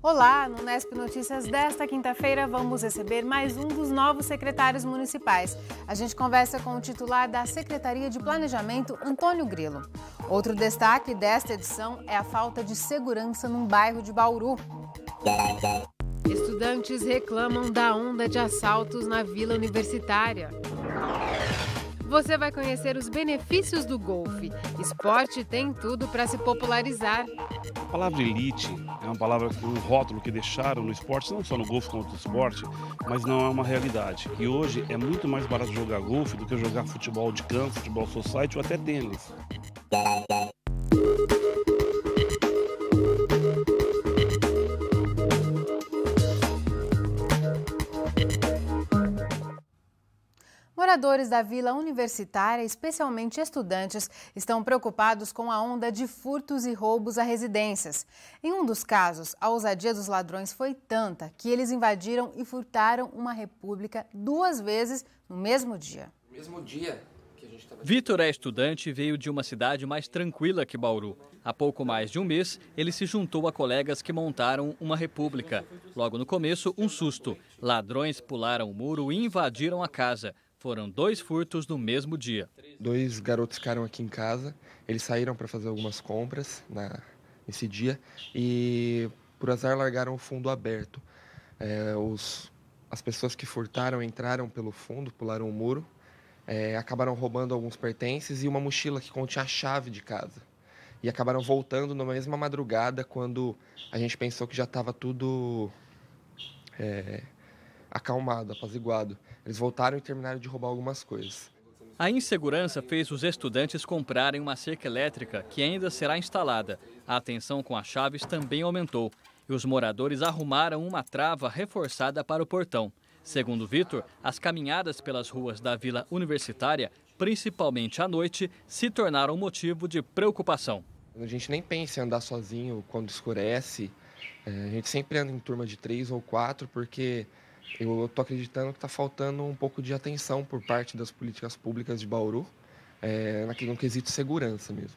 Olá, no Nesp Notícias desta quinta-feira vamos receber mais um dos novos secretários municipais. A gente conversa com o titular da Secretaria de Planejamento, Antônio Grilo. Outro destaque desta edição é a falta de segurança num bairro de Bauru. Estudantes reclamam da onda de assaltos na Vila Universitária. Você vai conhecer os benefícios do golfe. Esporte tem tudo para se popularizar. A palavra elite é uma palavra, um rótulo que deixaram no esporte, não só no golfe como no esporte, mas não é uma realidade. E hoje é muito mais barato jogar golfe do que jogar futebol de campo, futebol society ou até tênis. Moradores da Vila Universitária, especialmente estudantes, estão preocupados com a onda de furtos e roubos a residências. Em um dos casos, a ousadia dos ladrões foi tanta que eles invadiram e furtaram uma república 2 vezes no mesmo dia. Vitor é estudante e veio de uma cidade mais tranquila que Bauru. Há pouco mais de um mês, ele se juntou a colegas que montaram uma república. Logo no começo, um susto. Ladrões pularam o muro e invadiram a casa. Foram 2 furtos no mesmo dia. 2 garotos ficaram aqui em casa, eles saíram para fazer algumas compras nesse dia e, por azar, largaram o fundo aberto. As pessoas que furtaram entraram pelo fundo, pularam o muro, acabaram roubando alguns pertences e uma mochila que continha a chave de casa. E acabaram voltando na mesma madrugada, quando a gente pensou que já estava tudo acalmado, apaziguado. Eles voltaram e terminaram de roubar algumas coisas. A insegurança fez os estudantes comprarem uma cerca elétrica que ainda será instalada. A atenção com as chaves também aumentou e os moradores arrumaram uma trava reforçada para o portão. Segundo Vitor, as caminhadas pelas ruas da Vila Universitária, principalmente à noite, se tornaram motivo de preocupação. A gente nem pensa em andar sozinho quando escurece. A gente sempre anda em turma de 3 ou 4, porque eu estou acreditando que está faltando um pouco de atenção por parte das políticas públicas de Bauru, no quesito segurança mesmo.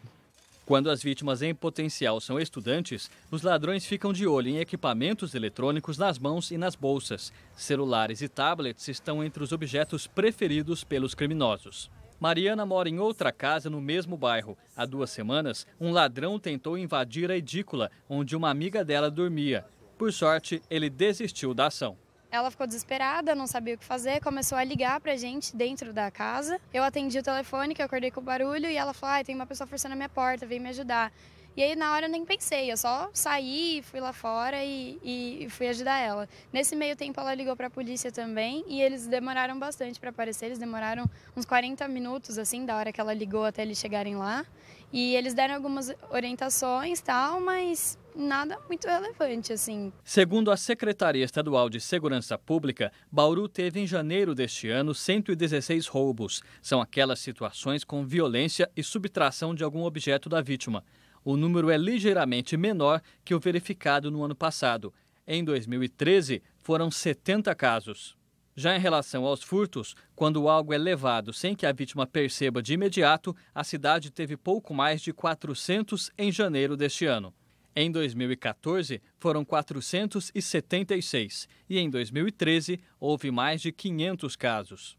Quando as vítimas em potencial são estudantes, os ladrões ficam de olho em equipamentos eletrônicos nas mãos e nas bolsas. Celulares e tablets estão entre os objetos preferidos pelos criminosos. Mariana mora em outra casa no mesmo bairro. Há 2 semanas, um ladrão tentou invadir a edícula, onde uma amiga dela dormia. Por sorte, ele desistiu da ação. Ela ficou desesperada, não sabia o que fazer, começou a ligar pra gente dentro da casa. Eu atendi o telefone, que eu acordei com o barulho, e ela falou, tem uma pessoa forçando a minha porta, vem me ajudar. E aí, na hora, eu nem pensei, eu só saí, fui lá fora e fui ajudar ela. Nesse meio tempo, ela ligou pra polícia também, e eles demoraram bastante para aparecer, eles demoraram uns 40 minutos, assim, da hora que ela ligou até eles chegarem lá. E eles deram algumas orientações e tal, mas nada muito relevante, assim. Segundo a Secretaria Estadual de Segurança Pública, Bauru teve em janeiro deste ano 116 roubos. São aquelas situações com violência e subtração de algum objeto da vítima. O número é ligeiramente menor que o verificado no ano passado. Em 2013, foram 70 casos. Já em relação aos furtos, quando algo é levado sem que a vítima perceba de imediato, a cidade teve pouco mais de 400 em janeiro deste ano. Em 2014, foram 476 e em 2013 houve mais de 500 casos.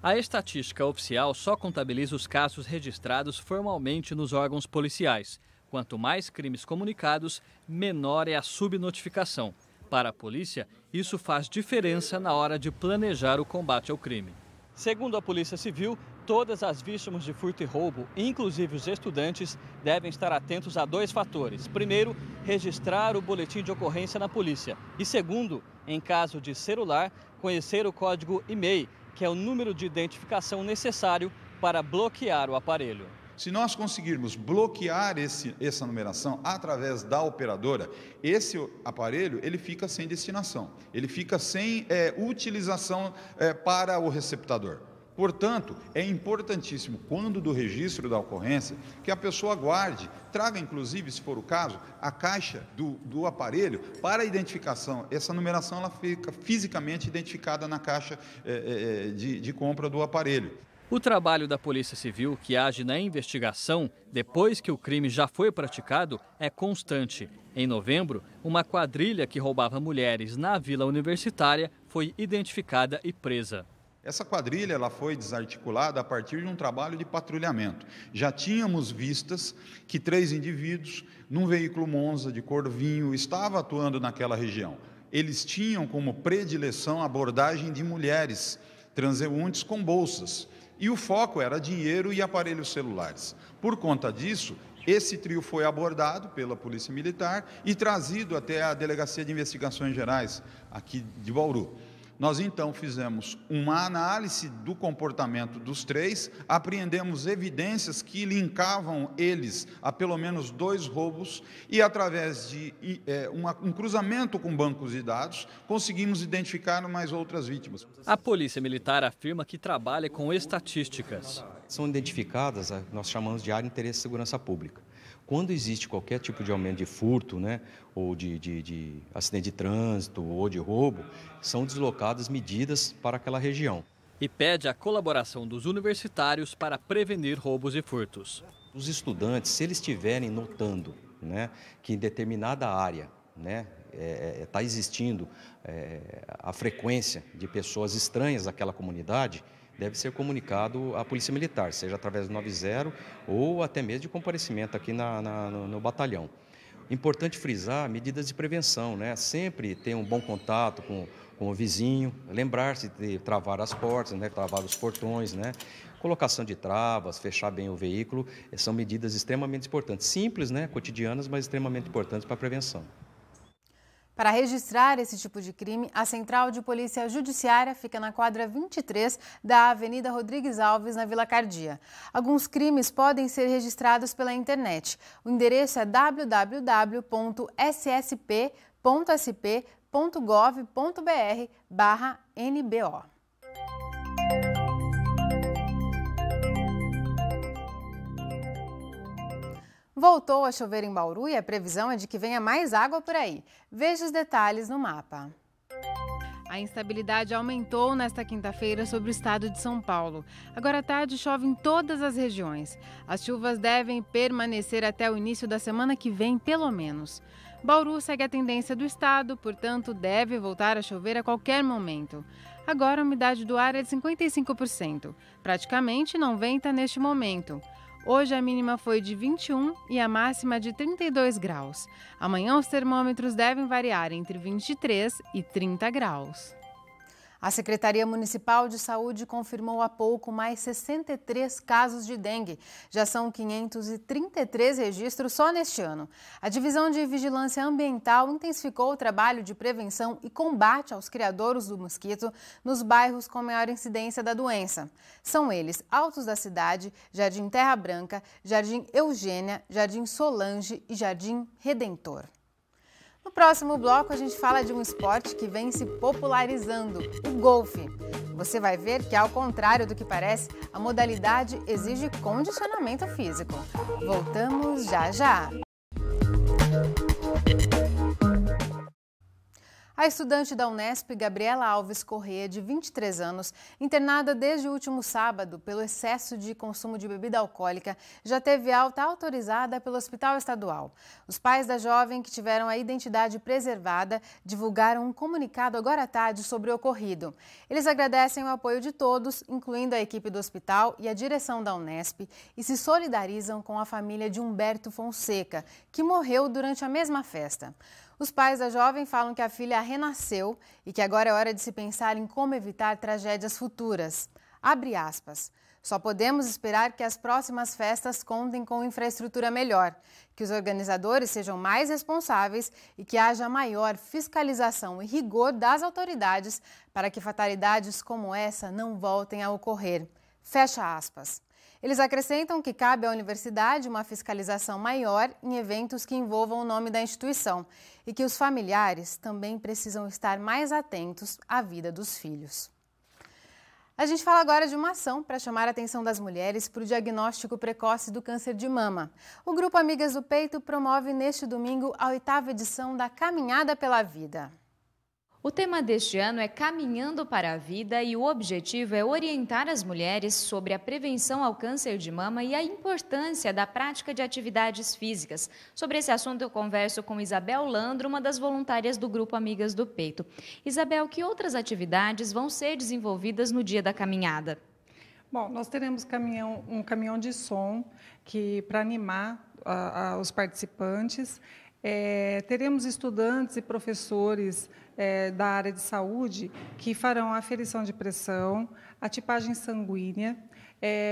A estatística oficial só contabiliza os casos registrados formalmente nos órgãos policiais. Quanto mais crimes comunicados, menor é a subnotificação. Para a polícia, isso faz diferença na hora de planejar o combate ao crime. Segundo a Polícia Civil, todas as vítimas de furto e roubo, inclusive os estudantes, devem estar atentos a 2 fatores. Primeiro, registrar o boletim de ocorrência na polícia. E segundo, em caso de celular, conhecer o código e-mail, que é o número de identificação necessário para bloquear o aparelho. Se nós conseguirmos bloquear essa numeração através da operadora, esse aparelho ele fica sem destinação, ele fica sem utilização para o receptador. Portanto, é importantíssimo, quando do registro da ocorrência, que a pessoa guarde, traga inclusive, se for o caso, a caixa do aparelho para a identificação. Essa numeração ela fica fisicamente identificada na caixa de compra do aparelho. O trabalho da Polícia Civil, que age na investigação depois que o crime já foi praticado, é constante. Em novembro, uma quadrilha que roubava mulheres na Vila Universitária foi identificada e presa. Essa quadrilha ela foi desarticulada a partir de um trabalho de patrulhamento. Já tínhamos vistas que 3 indivíduos, num veículo Monza de cor vinho, estavam atuando naquela região. Eles tinham como predileção a abordagem de mulheres transeuntes com bolsas. E o foco era dinheiro e aparelhos celulares. Por conta disso, esse trio foi abordado pela Polícia Militar e trazido até a Delegacia de Investigações Gerais, aqui de Bauru. Nós, então, fizemos uma análise do comportamento dos 3, apreendemos evidências que linkavam eles a pelo menos 2 roubos e, através de um cruzamento com bancos de dados, conseguimos identificar mais outras vítimas. A Polícia Militar afirma que trabalha com estatísticas. São identificadas, nós chamamos de área de interesse de segurança pública. Quando existe qualquer tipo de aumento de furto, ou de acidente de trânsito ou de roubo, são deslocadas medidas para aquela região. E pede a colaboração dos universitários para prevenir roubos e furtos. Os estudantes, se eles estiverem notando que em determinada área está existindo a frequência de pessoas estranhas àquela comunidade, deve ser comunicado à Polícia Militar, seja através do 90 ou até mesmo de comparecimento aqui no batalhão. Importante frisar medidas de prevenção, sempre ter um bom contato com o vizinho, lembrar-se de travar as portas, travar os portões, colocação de travas, fechar bem o veículo, são medidas extremamente importantes, simples, cotidianas, mas extremamente importantes para a prevenção. Para registrar esse tipo de crime, a Central de Polícia Judiciária fica na quadra 23 da Avenida Rodrigues Alves, na Vila Cardia. Alguns crimes podem ser registrados pela internet. O endereço é www.ssp.sp.gov.br/NBO. Voltou a chover em Bauru e a previsão é de que venha mais água por aí. Veja os detalhes no mapa. A instabilidade aumentou nesta quinta-feira sobre o estado de São Paulo. Agora à tarde chove em todas as regiões. As chuvas devem permanecer até o início da semana que vem, pelo menos. Bauru segue a tendência do estado, portanto, deve voltar a chover a qualquer momento. Agora a umidade do ar é de 55%. Praticamente não venta neste momento. Hoje a mínima foi de 21 e a máxima de 32 graus. Amanhã os termômetros devem variar entre 23 e 30 graus. A Secretaria Municipal de Saúde confirmou há pouco mais 63 casos de dengue. Já são 533 registros só neste ano. A Divisão de Vigilância Ambiental intensificou o trabalho de prevenção e combate aos criadouros do mosquito nos bairros com maior incidência da doença. São eles Altos da Cidade, Jardim Terra Branca, Jardim Eugênia, Jardim Solange e Jardim Redentor. No próximo bloco, a gente fala de um esporte que vem se popularizando, o golfe. Você vai ver que, ao contrário do que parece, a modalidade exige condicionamento físico. Voltamos já já! A estudante da Unesp, Gabriela Alves Corrêa, de 23 anos, internada desde o último sábado pelo excesso de consumo de bebida alcoólica, já teve alta autorizada pelo Hospital Estadual. Os pais da jovem, que tiveram a identidade preservada, divulgaram um comunicado agora à tarde sobre o ocorrido. Eles agradecem o apoio de todos, incluindo a equipe do hospital e a direção da Unesp, e se solidarizam com a família de Humberto Fonseca, que morreu durante a mesma festa. Os pais da jovem falam que a filha renasceu e que agora é hora de se pensar em como evitar tragédias futuras. Abre aspas. Só podemos esperar que as próximas festas contem com infraestrutura melhor, que os organizadores sejam mais responsáveis e que haja maior fiscalização e rigor das autoridades para que fatalidades como essa não voltem a ocorrer. Fecha aspas. Eles acrescentam que cabe à universidade uma fiscalização maior em eventos que envolvam o nome da instituição e que os familiares também precisam estar mais atentos à vida dos filhos. A gente fala agora de uma ação para chamar a atenção das mulheres para o diagnóstico precoce do câncer de mama. O Grupo Amigas do Peito promove neste domingo a 8ª edição da Caminhada pela Vida. O tema deste ano é Caminhando para a Vida e o objetivo é orientar as mulheres sobre a prevenção ao câncer de mama e a importância da prática de atividades físicas. Sobre esse assunto eu converso com Isabel Landro, uma das voluntárias do Grupo Amigas do Peito. Isabel, que outras atividades vão ser desenvolvidas no dia da caminhada? Bom, nós teremos um caminhão de som para animar os participantes. Teremos estudantes e professores da área de saúde que farão a aferição de pressão, a tipagem sanguínea,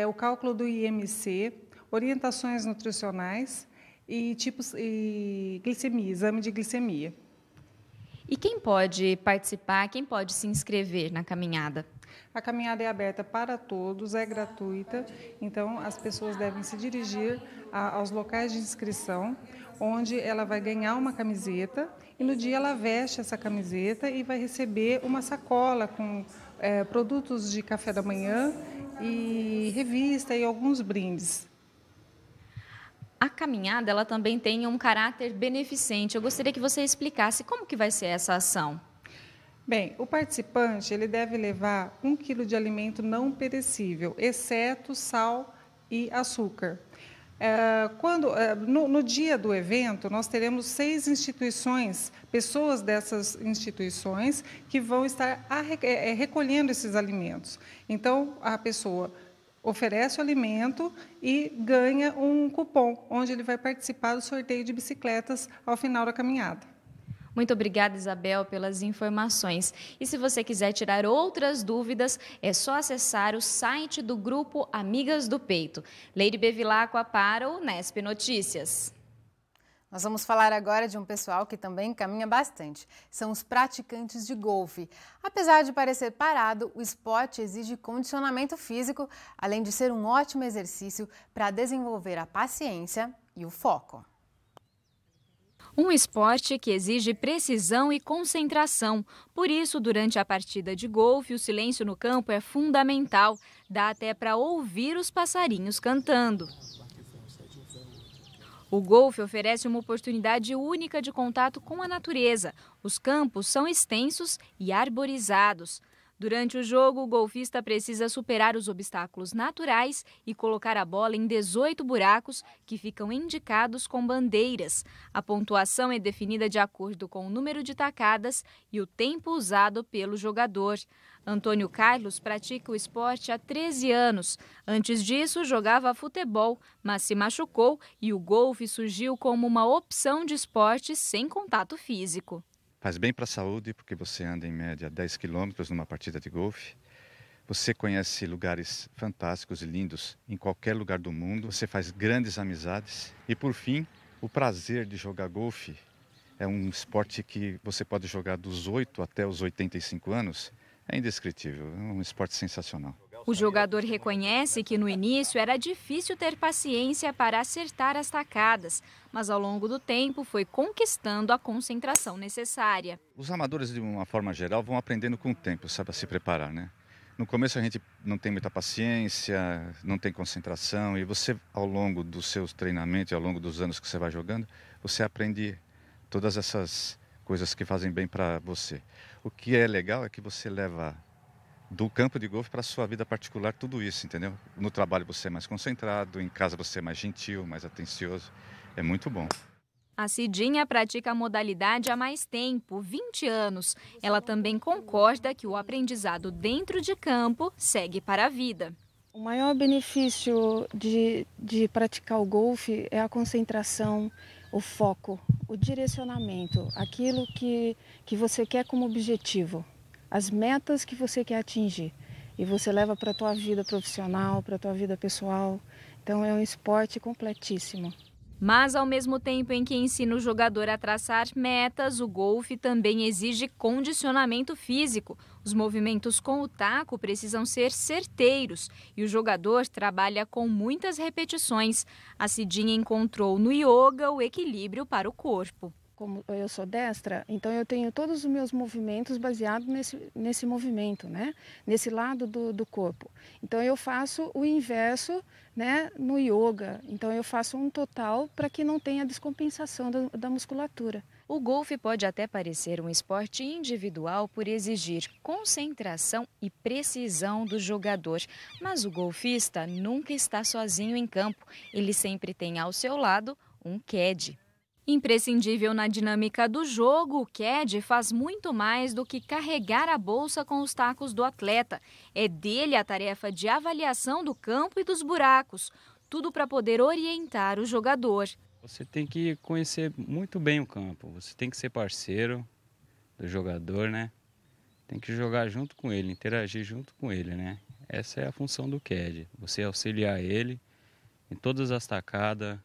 o cálculo do IMC, orientações nutricionais e glicemia, exame de glicemia. E quem pode participar, quem pode se inscrever na caminhada? A caminhada é aberta para todos, é gratuita, então as pessoas devem se dirigir aos locais de inscrição, onde ela vai ganhar uma camiseta e no dia ela veste essa camiseta e vai receber uma sacola com produtos de café da manhã e revista e alguns brindes. A caminhada ela também tem um caráter beneficente. Eu gostaria que você explicasse como que vai ser essa ação. Bem, o participante ele deve levar 1 quilo de alimento não perecível, exceto sal e açúcar. No dia do evento, nós teremos 6 instituições, pessoas dessas instituições que vão estar recolhendo esses alimentos. Então, a pessoa oferece o alimento e ganha um cupom, onde ele vai participar do sorteio de bicicletas ao final da caminhada. Muito obrigada, Isabel, pelas informações. E se você quiser tirar outras dúvidas, é só acessar o site do Grupo Amigas do Peito. Leire Bevilacqua para o Nesp Notícias. Nós vamos falar agora de um pessoal que também caminha bastante. São os praticantes de golfe. Apesar de parecer parado, o esporte exige condicionamento físico, além de ser um ótimo exercício para desenvolver a paciência e o foco. Um esporte que exige precisão e concentração. Por isso, durante a partida de golfe, o silêncio no campo é fundamental. Dá até para ouvir os passarinhos cantando. O golfe oferece uma oportunidade única de contato com a natureza. Os campos são extensos e arborizados. Durante o jogo, o golfista precisa superar os obstáculos naturais e colocar a bola em 18 buracos que ficam indicados com bandeiras. A pontuação é definida de acordo com o número de tacadas e o tempo usado pelo jogador. Antônio Carlos pratica o esporte há 13 anos. Antes disso, jogava futebol, mas se machucou e o golfe surgiu como uma opção de esporte sem contato físico. Faz bem para a saúde, porque você anda em média 10 quilômetros numa partida de golfe. Você conhece lugares fantásticos e lindos em qualquer lugar do mundo. Você faz grandes amizades. E, por fim, o prazer de jogar golfe é um esporte que você pode jogar dos 8 até os 85 anos. É indescritível, é um esporte sensacional. O jogador reconhece que no início era difícil ter paciência para acertar as tacadas, mas ao longo do tempo foi conquistando a concentração necessária. Os amadores, de uma forma geral, vão aprendendo com o tempo, sabe, a se preparar, né? No começo a gente não tem muita paciência, não tem concentração, e você, ao longo dos seus treinamentos, ao longo dos anos que você vai jogando, você aprende todas essas coisas que fazem bem para você. O que é legal é que você leva do campo de golfe para a sua vida particular tudo isso, entendeu? No trabalho você é mais concentrado, em casa você é mais gentil, mais atencioso. É muito bom. A Cidinha pratica a modalidade há mais tempo, 20 anos. Ela também concorda que o aprendizado dentro de campo segue para a vida. O maior benefício de praticar o golfe é a concentração, o foco, o direcionamento, aquilo que você quer como objetivo, as metas que você quer atingir. E você leva para a tua vida profissional, para a tua vida pessoal. Então é um esporte completíssimo. Mas, ao mesmo tempo em que ensina o jogador a traçar metas, o golfe também exige condicionamento físico. Os movimentos com o taco precisam ser certeiros e o jogador trabalha com muitas repetições. A Cidinha encontrou no yoga o equilíbrio para o corpo. Como eu sou destra, então eu tenho todos os meus movimentos baseados nesse movimento, né? Nesse lado do corpo. Então eu faço o inverso, né, no yoga. Então eu faço um total para que não tenha descompensação da musculatura. O golfe pode até parecer um esporte individual por exigir concentração e precisão do jogador, mas o golfista nunca está sozinho em campo. Ele sempre tem ao seu lado um caddy. Imprescindível na dinâmica do jogo, o caddy faz muito mais do que carregar a bolsa com os tacos do atleta. É dele a tarefa de avaliação do campo e dos buracos, tudo para poder orientar o jogador. Você tem que conhecer muito bem o campo, você tem que ser parceiro do jogador, né? Tem que jogar junto com ele, interagir junto com ele, né? Essa é a função do caddy, você auxiliar ele em todas as tacadas,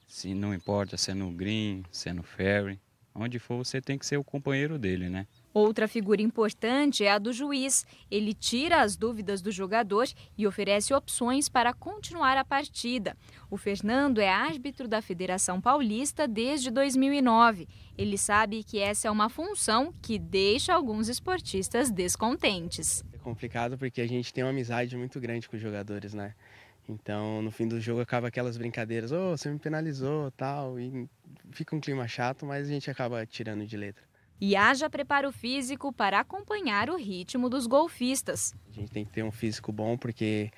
se não importa se é no green, se é no fairway, onde for você tem que ser o companheiro dele, né? Outra figura importante é a do juiz. Ele tira as dúvidas do jogador e oferece opções para continuar a partida. O Fernando é árbitro da Federação Paulista desde 2009. Ele sabe que essa é uma função que deixa alguns esportistas descontentes. É complicado porque a gente tem uma amizade muito grande com os jogadores, né? Então, no fim do jogo, acaba aquelas brincadeiras, você me penalizou, tal, e fica um clima chato, mas a gente acaba tirando de letra. E haja preparo físico para acompanhar o ritmo dos golfistas. A gente tem que ter um físico bom, porque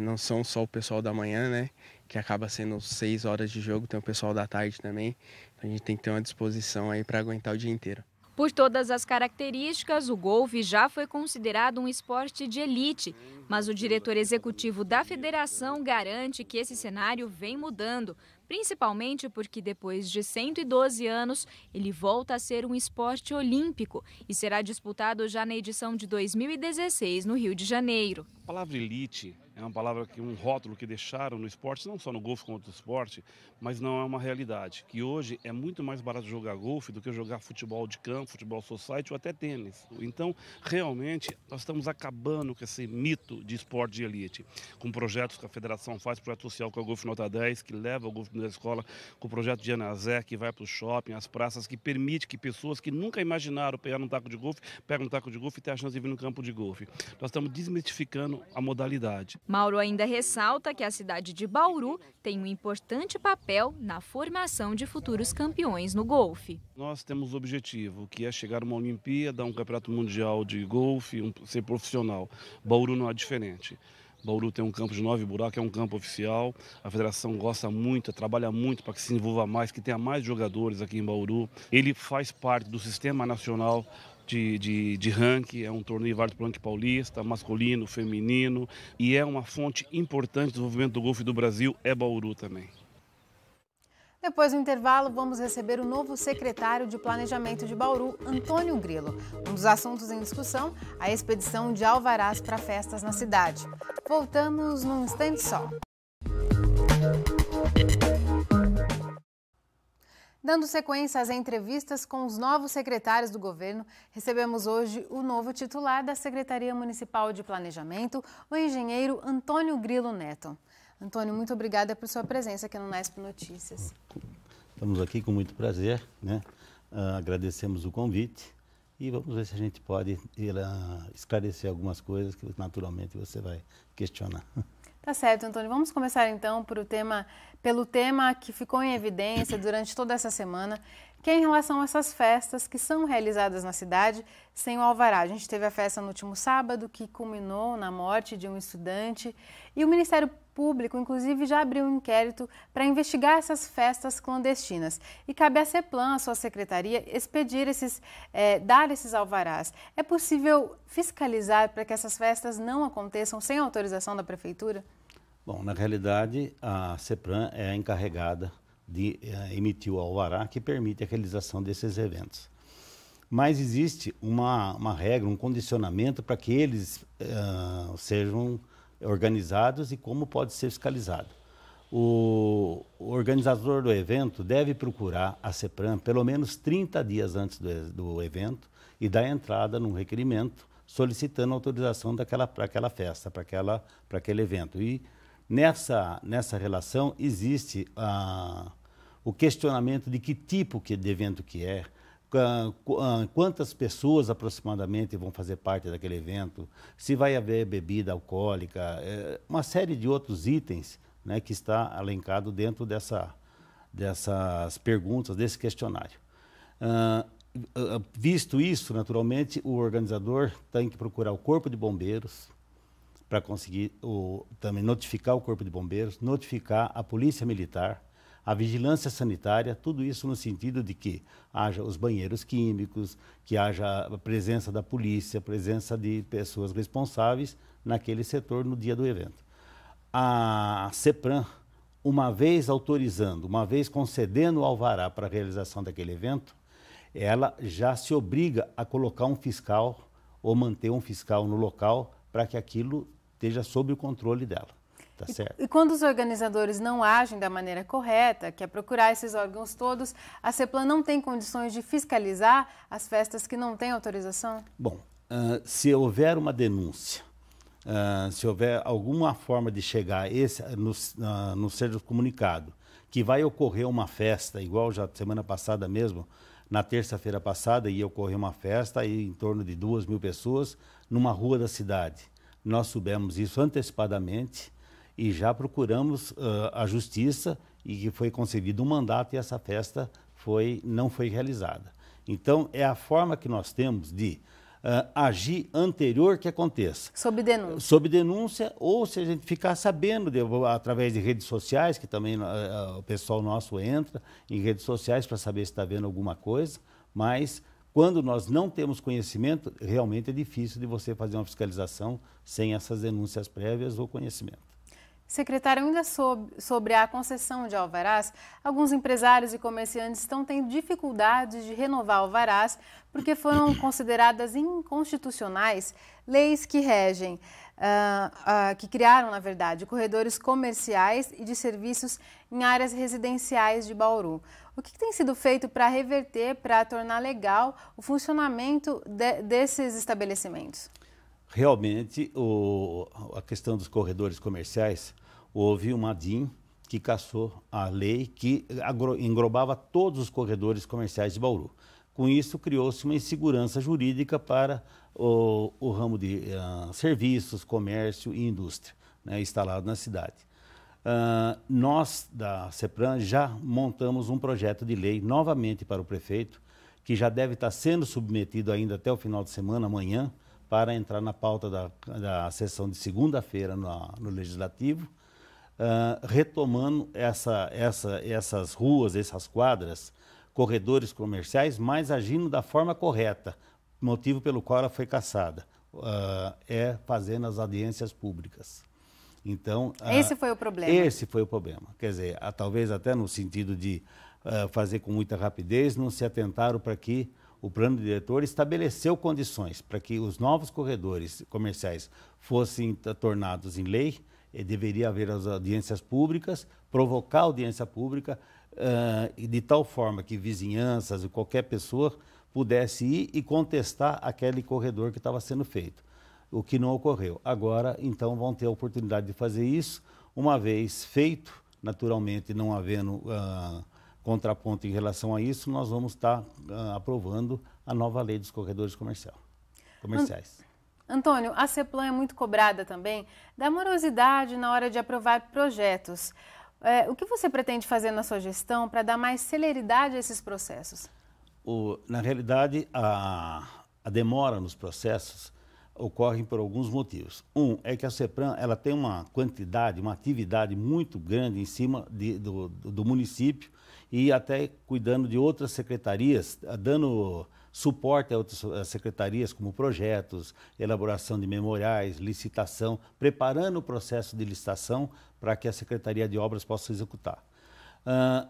não são só o pessoal da manhã, né, que acaba sendo 6 horas de jogo, tem o pessoal da tarde também, então a gente tem que ter uma disposição aí para aguentar o dia inteiro. Por todas as características, o golfe já foi considerado um esporte de elite, mas o diretor executivo da federação garante que esse cenário vem mudando, principalmente porque depois de 112 anos, ele volta a ser um esporte olímpico e será disputado já na edição de 2016 no Rio de Janeiro. A palavra elite é uma palavra um rótulo que deixaram no esporte, não só no golfe como no outro esporte, mas não é uma realidade. Que hoje é muito mais barato jogar golfe do que jogar futebol de campo, futebol society ou até tênis. Então, realmente, nós estamos acabando com esse mito de esporte de elite. Com projetos que a federação faz, projeto social que é o Golfe Nota 10, que leva o golfe da escola, com o projeto de Anazé, que vai para o shopping, as praças, que permite que pessoas que nunca imaginaram pegar um taco de golfe, pegam um taco de golfe e ter a chance de vir no campo de golfe. Nós estamos desmistificando a modalidade. Mauro ainda ressalta que a cidade de Bauru tem um importante papel na formação de futuros campeões no golfe. Nós temos o objetivo, que é chegar a uma Olimpíada, um campeonato mundial de golfe, ser profissional. Bauru não é diferente. Bauru tem um campo de 9 buracos, é um campo oficial. A federação gosta muito, trabalha muito para que se envolva mais, que tenha mais jogadores aqui em Bauru. Ele faz parte do Sistema Nacional de ranking, é um torneio válido para o ranking paulista, masculino, feminino, e é uma fonte importante do desenvolvimento do golfe do Brasil, é Bauru também. Depois do intervalo, vamos receber o novo secretário de Planejamento de Bauru, Antônio Grilo. Um dos assuntos em discussão, a expedição de alvarás para festas na cidade. Voltamos num instante só. Dando sequência às entrevistas com os novos secretários do governo, recebemos hoje o novo titular da Secretaria Municipal de Planejamento, o engenheiro Antônio Grilo Neto. Antônio, muito obrigada por sua presença aqui no Nesp Notícias. Estamos aqui com muito prazer, né? Agradecemos o convite e vamos ver se a gente pode esclarecer algumas coisas que naturalmente você vai questionar. Tá certo, Antônio. Vamos começar então pelo tema que ficou em evidência durante toda essa semana, que é em relação a essas festas que são realizadas na cidade sem o alvará. A gente teve a festa no último sábado, que culminou na morte de um estudante, e o Ministério Público, inclusive, já abriu um inquérito para investigar essas festas clandestinas. E cabe à CEPLAN, a sua secretaria, expedir dar esses alvarás. É possível fiscalizar para que essas festas não aconteçam sem autorização da Prefeitura? Bom, na realidade, a CEPLAN é a encarregada de emitir o alvará que permite a realização desses eventos. Mas existe uma regra, um condicionamento para que eles sejam organizados e como pode ser fiscalizado. O organizador do evento deve procurar a CEPLAN pelo menos 30 dias antes do evento e dar entrada num requerimento solicitando autorização para aquela festa, para aquele evento. E nessa relação existe o questionamento de que tipo de evento que é, quantas pessoas aproximadamente vão fazer parte daquele evento, se vai haver bebida alcoólica, uma série de outros itens, né, que está elencado dentro dessas perguntas, desse questionário. Visto isso, naturalmente, o organizador tem que procurar o Corpo de Bombeiros para conseguir também notificar o Corpo de Bombeiros, notificar a Polícia Militar, a Vigilância Sanitária, tudo isso no sentido de que haja os banheiros químicos, que haja a presença da polícia, a presença de pessoas responsáveis naquele setor no dia do evento. A CEPRAM, uma vez autorizando, uma vez concedendo o alvará para a realização daquele evento, ela já se obriga a colocar um fiscal ou manter um fiscal no local para que aquilo esteja sob o controle dela. Tá certo. E quando os organizadores não agem da maneira correta, que é procurar esses órgãos todos, a CEPLAN não tem condições de fiscalizar as festas que não têm autorização? Bom, se houver uma denúncia, se houver alguma forma de chegar no ser comunicado que vai ocorrer uma festa, igual já semana passada mesmo, na terça-feira passada ia ocorrer uma festa aí em torno de 2.000 pessoas numa rua da cidade. Nós soubemos isso antecipadamente e já procuramos a justiça e que foi concedido um mandato e essa festa não foi realizada. Então, é a forma que nós temos de agir anterior que aconteça. Sob denúncia. Sob denúncia, ou se a gente ficar sabendo através de redes sociais, que também o pessoal nosso entra em redes sociais para saber se está vendo alguma coisa, mas quando nós não temos conhecimento, realmente é difícil de você fazer uma fiscalização sem essas denúncias prévias ou conhecimento. Secretário, ainda sobre a concessão de alvarás, alguns empresários e comerciantes estão tendo dificuldades de renovar alvarás porque foram consideradas inconstitucionais leis que regem, que criaram, na verdade, corredores comerciais e de serviços em áreas residenciais de Bauru. O que tem sido feito para reverter, para tornar legal o funcionamento desses estabelecimentos? Realmente, a questão dos corredores comerciais, houve uma DIN que cassou a lei que englobava todos os corredores comerciais de Bauru. Com isso, criou-se uma insegurança jurídica para o ramo de serviços, comércio e indústria, né, instalado na cidade. Nós, da CEPRAM, já montamos um projeto de lei novamente para o prefeito, que já deve estar sendo submetido ainda até o final de semana, amanhã, para entrar na pauta da sessão de segunda-feira no Legislativo, retomando essas ruas, essas quadras, corredores comerciais, mas agindo da forma correta, motivo pelo qual ela foi cassada, fazendo as audiências públicas. Então, esse foi o problema. Esse foi o problema. Quer dizer, talvez até no sentido de fazer com muita rapidez, não se atentaram para que o plano diretor estabeleceu condições para que os novos corredores comerciais fossem tornados em lei, deveria haver as audiências públicas, provocar audiência pública, de tal forma que vizinhanças e qualquer pessoa pudesse ir e contestar aquele corredor que estava sendo feito, o que não ocorreu. Agora, então, vão ter a oportunidade de fazer isso, uma vez feito, naturalmente não havendo contraponto em relação a isso, nós vamos estar aprovando a nova lei dos corredores comerciais. Antônio, a CEPLAN é muito cobrada também da morosidade na hora de aprovar projetos. O que você pretende fazer na sua gestão para dar mais celeridade a esses processos? Na realidade, a demora nos processos ocorre por alguns motivos. Um é que a CEPRAM ela tem uma quantidade, uma atividade muito grande em cima do município e até cuidando de outras secretarias, dando suporte a outras secretarias como projetos, elaboração de memoriais, licitação, preparando o processo de licitação para que a Secretaria de Obras possa executar.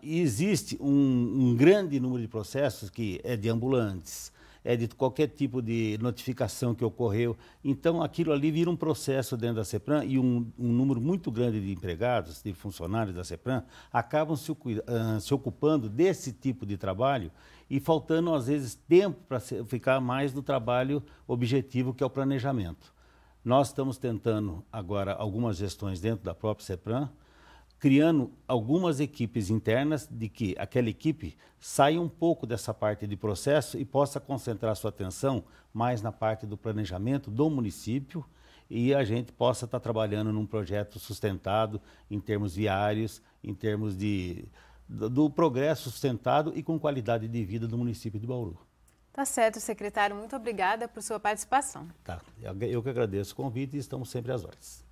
E existe um grande número de processos que é de ambulantes, é de qualquer tipo de notificação que ocorreu. Então, aquilo ali vira um processo dentro da CEPRAM e um número muito grande de empregados, de funcionários da CEPRAM, acabam se ocupando desse tipo de trabalho e faltando, às vezes, tempo para ficar mais no trabalho objetivo, que é o planejamento. Nós estamos tentando agora algumas gestões dentro da própria CEPRAM, criando algumas equipes internas de que aquela equipe saia um pouco dessa parte de processo e possa concentrar sua atenção mais na parte do planejamento do município e a gente possa estar trabalhando num projeto sustentado em termos viários, em termos de do progresso sustentado e com qualidade de vida do município de Bauru. Tá certo, secretário. Muito obrigada por sua participação. Tá. Eu que agradeço o convite e estamos sempre às ordens.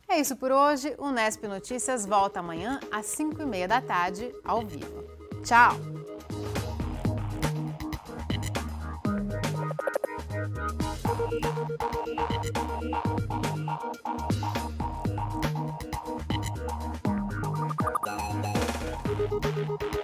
É isso por hoje. O Unesp Notícias volta amanhã às 5h30 da tarde, ao vivo. Tchau! Thank you.